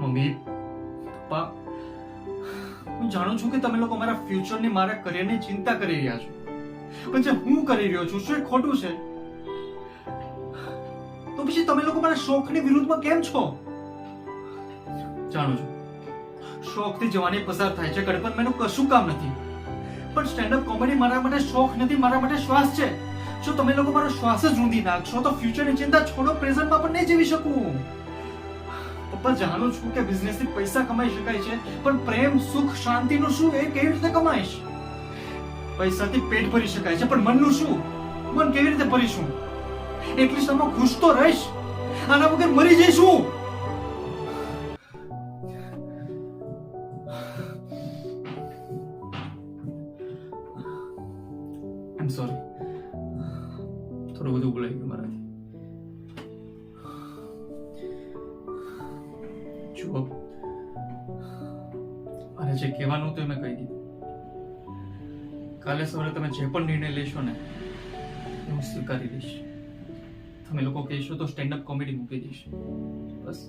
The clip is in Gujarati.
મમ્મી, પપ્પા, હું જાણું છું કે તમે લોકો મારા ફ્યુચરની, મારા કરિયરની ચિંતા કરી રહ્યા છો, પણ જે હું કરી રહ્યો છું શું એ ખોટું છે? તો પછી તમે લોકો મારા શોખની વિરુદ્ધમાં કેમ છો? જાણું છું, શોખથી જવાની પસાર થાય છે, ગણપત મેનું કશું કામ નથી, પણ સ્ટેન્ડ અપ કોમેડી મારા માટે શોખ નથી, મારા માટે શ્વાસ છે. જો તમે લોકો મારો શ્વાસ જ ઊંધી નાખશો તો ફ્યુચરની ચિંતા છોડો, પ્રેઝન્ટમાં પણ નહીં જીવી શકું. પપ્પા, જાણું છું કે બિઝનેસથી પૈસા કમાઈ શકાય છે, પણ પ્રેમ, સુખ, શાંતિનું શું? એ કેવી રીતે કમાઈશ? પૈસાથી પેટ ભરી શકાય છે, પણ મનનું શું? મન કેવી રીતે ભરીશું? એટલીસ્ટ આમાં ખુશ તો રહીશ, આના વગર મરી જઈશું. આઈ એમ સોરી, થોડું બધું બોલાઈ ગયું મારાથી. જુઓ, મારે જે કહેવાનું હતું મેં કહી દીધું. કાલે સવારે તમે જે પણ નિર્ણય લેશો ને એ હું સ્વીકારી લઈશ. તમે લોકો કહેશો તો સ્ટેન્ડ અપ કોમેડી મૂકી દઈશ. બસ.